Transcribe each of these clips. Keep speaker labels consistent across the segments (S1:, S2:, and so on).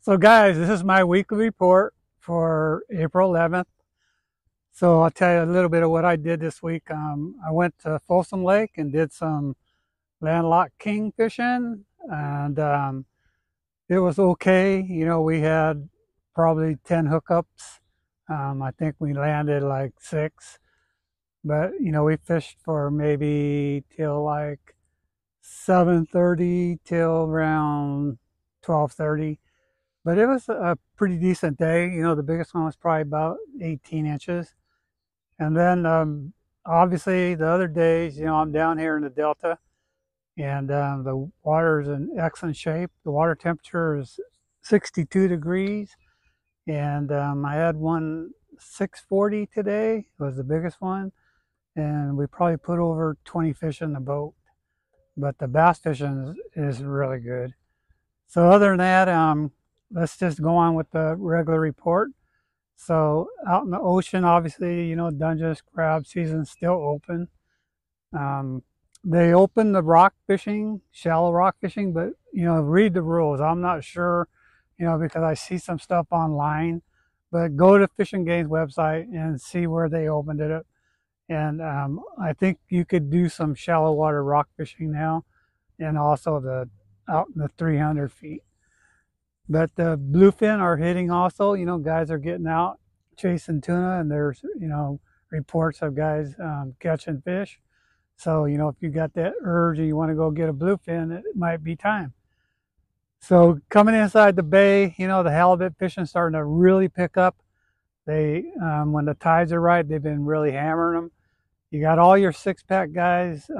S1: So guys, this is my weekly report for April 11th. So I'll tell you a little bit of what I did this week. I went to Folsom Lake and did some landlocked king fishing, and it was okay. We had probably 10 hookups. I think we landed like 6, but we fished for maybe till like 7:30 till around 12:30. But it was a pretty decent day. The biggest one was probably about 18 inches. And then obviously the other days, I'm down here in the Delta, and the water is in excellent shape. The water temperature is 62 degrees. And I had one 640 today. It was the biggest one. And we probably put over 20 fish in the boat. But the bass fishing is really good. So other than that, let's just go on with the regular report. So out in the ocean, obviously, Dungeness crab season is still open. They open the rock fishing, shallow rock fishing, but read the rules. I'm not sure, because I see some stuff online. But go to Fish and Game's website and see where they opened it up. And I think you could do some shallow water rock fishing now, and also out in the 300 feet. But the bluefin are hitting also. Guys are getting out chasing tuna, and there's, reports of guys catching fish. So, if you got that urge and you want to go get a bluefin, it might be time. So coming inside the bay, the halibut fishing starting to really pick up. When the tides are right, they've been really hammering them. You got all your 6-pack guys,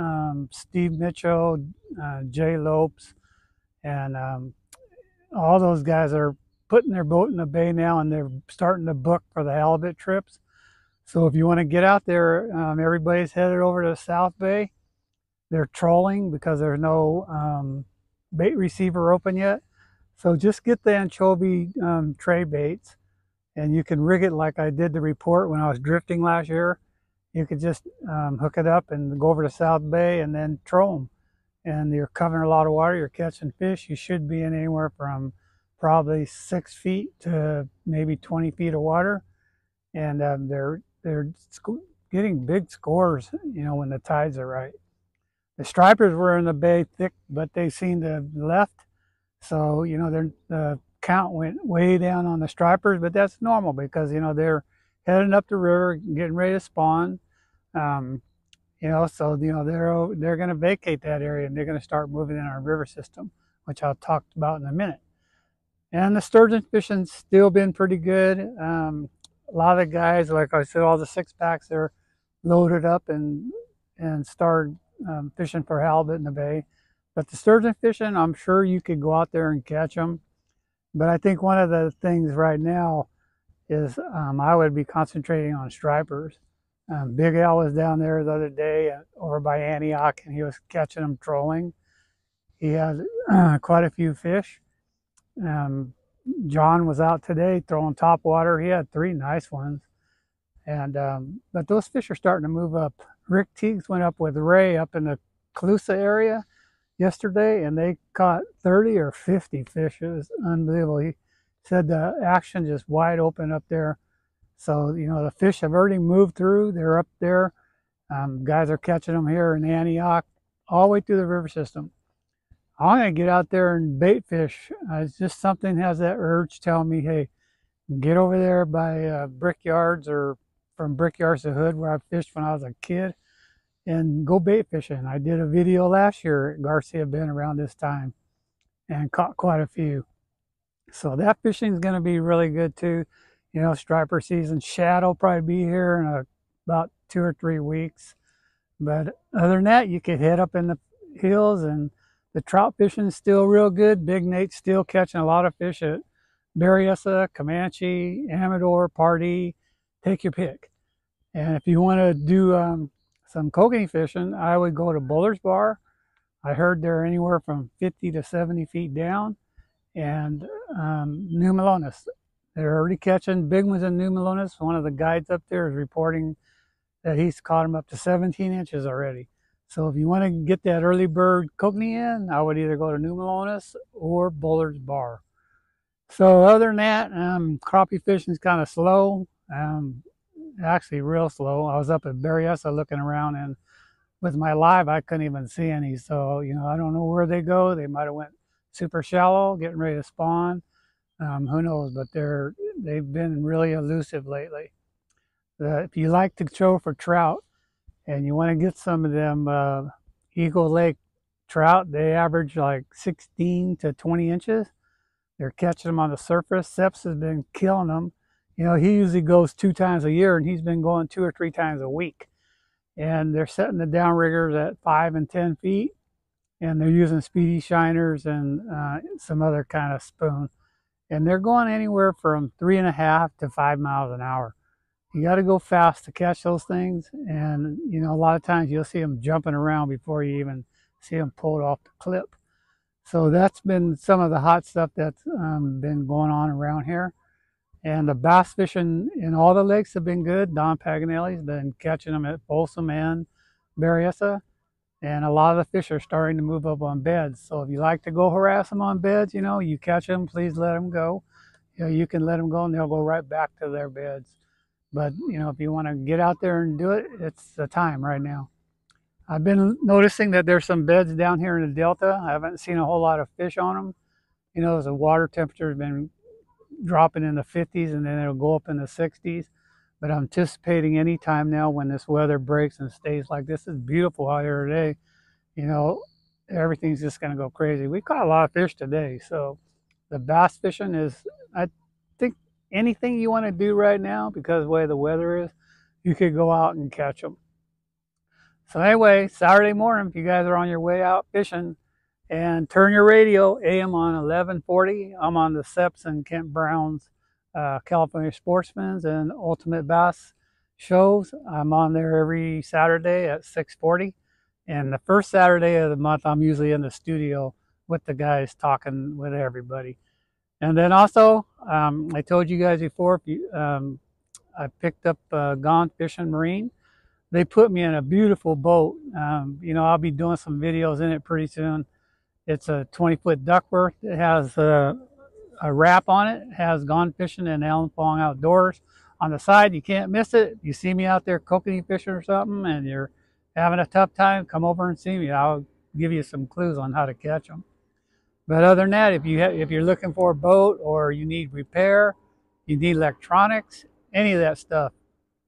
S1: Steve Mitchell, Jay Lopes, and all those guys are putting their boat in the bay now, and they're starting to book for the halibut trips. So if you want to get out there, everybody's headed over to South Bay. They're trolling because there's no bait receiver open yet. So just get the anchovy tray baits, and you can rig it like I did the report when I was drifting last year. You could just hook it up and go over to South Bay and then troll them. And you're covering a lot of water, you're catching fish. You should be in anywhere from probably 6 feet to maybe 20 feet of water. And they're getting big scores, when the tides are right. The stripers were in the bay thick, but they seemed to have left. So, the count went way down on the stripers, but that's normal because, they're heading up the river, getting ready to spawn. So they're going to vacate that area, and they're going to start moving in our river system, which I'll talk about in a minute. And the sturgeon fishing's still been pretty good. A lot of the guys, like I said, all the 6-packs, they're loaded up and started fishing for halibut in the bay. But the sturgeon fishing, I'm sure you could go out there and catch them. But I think one of the things right now is I would be concentrating on stripers. Big Al was down there the other day over by Antioch, and he was catching them trolling. He had quite a few fish. John was out today throwing top water. He had 3 nice ones. And but those fish are starting to move up. Rick Teagues went up with Ray up in the Colusa area yesterday, and they caught 30 or 50 fish. It was unbelievable. He said the action just wide open up there. So, the fish have already moved through. They're up there. Guys are catching them here in Antioch, all the way through the river system. I'm going to get out there and bait fish. It's just something has that urge telling me, hey, get over there by Brickyards, or from Brickyards to Hood, where I fished when I was a kid, and go bait fishing. I did a video last year at Garcia Bend around this time and caught quite a few. So that fishing is going to be really good too. Striper season. Shad will probably be here in about 2 or 3 weeks. But other than that, you could head up in the hills, and the trout fishing is still real good. Big Nate's still catching a lot of fish at Berryessa, Comanche, Amador, Pardee. Take your pick. And if you want to do some kokanee fishing, I would go to Buller's Bar. I heard they're anywhere from 50 to 70 feet down. And New Melones. They're already catching big ones in New Melones. One of the guides up there is reporting that he's caught them up to 17 inches already. So if you want to get that early bird kokanee in, I would either go to New Melones or Buller's Bar. So other than that, crappie fishing is kind of slow. Actually real slow. I was up at Berryessa looking around, and with my live, I couldn't even see any. So, I don't know where they go. They might have went super shallow, getting ready to spawn. Who knows? But they've been really elusive lately. If you like to throw for trout and you want to get some of them Eagle Lake trout, they average like 16 to 20 inches. They're catching them on the surface. Seps has been killing them. He usually goes 2 times a year, and he's been going 2 or 3 times a week. And they're setting the downriggers at 5 and 10 feet, and they're using speedy shiners and some other kind of spoon. And they're going anywhere from 3.5 to 5 miles an hour. You got to go fast to catch those things, and a lot of times you'll see them jumping around before you even see them pulled off the clip. So that's been some of the hot stuff that's been going on around here. And the bass fishing in all the lakes have been good. Don Paganelli's been catching them at Folsom and Berryessa. And a lot of the fish are starting to move up on beds. So if you like to go harass them on beds, you catch them, please let them go. You can let them go and they'll go right back to their beds. But, if you want to get out there and do it, it's the time right now. I've been noticing that there's some beds down here in the Delta. I haven't seen a whole lot of fish on them. The water temperature has been dropping in the 50s, and then it'll go up in the 60s. But I'm anticipating any time now when this weather breaks and stays like this. It's beautiful out here today. Everything's just going to go crazy. We caught a lot of fish today. So the bass fishing is, I think, anything you want to do right now, because of the way the weather is, you could go out and catch them. So anyway, Saturday morning, if you guys are on your way out fishing, and turn your radio AM on 1140. I'm on the Seps and Kent Brown's California Sportsman's and Ultimate Bass shows. I'm on there every Saturday at 6:40. And the first Saturday of the month, I'm usually in the studio with the guys talking with everybody. And then also, I told you guys before, I picked up Gone Fishing Marine. They put me in a beautiful boat. I'll be doing some videos in it pretty soon. It's a 20-foot Duckworth. It has a wrap on it. It has Gone Fishing and Alan Fong Outdoors. On the side, you can't miss it. You see me out there kokanee fishing or something and you're having a tough time, come over and see me. I'll give you some clues on how to catch them. But other than that, if you're looking for a boat or you need repair, you need electronics, any of that stuff,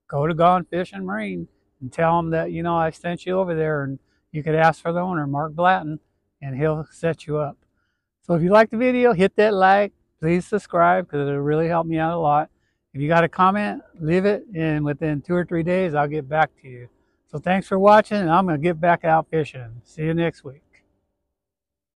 S1: go to Gone Fishing Marine and tell them that, I sent you over there, and you could ask for the owner, Mark Blatton, and he'll set you up. So if you like the video, hit that like, please subscribe, because it'll really help me out a lot. If you got a comment, leave it, and within 2 or 3 days, I'll get back to you. So thanks for watching, and I'm going to get back out fishing. See you next week.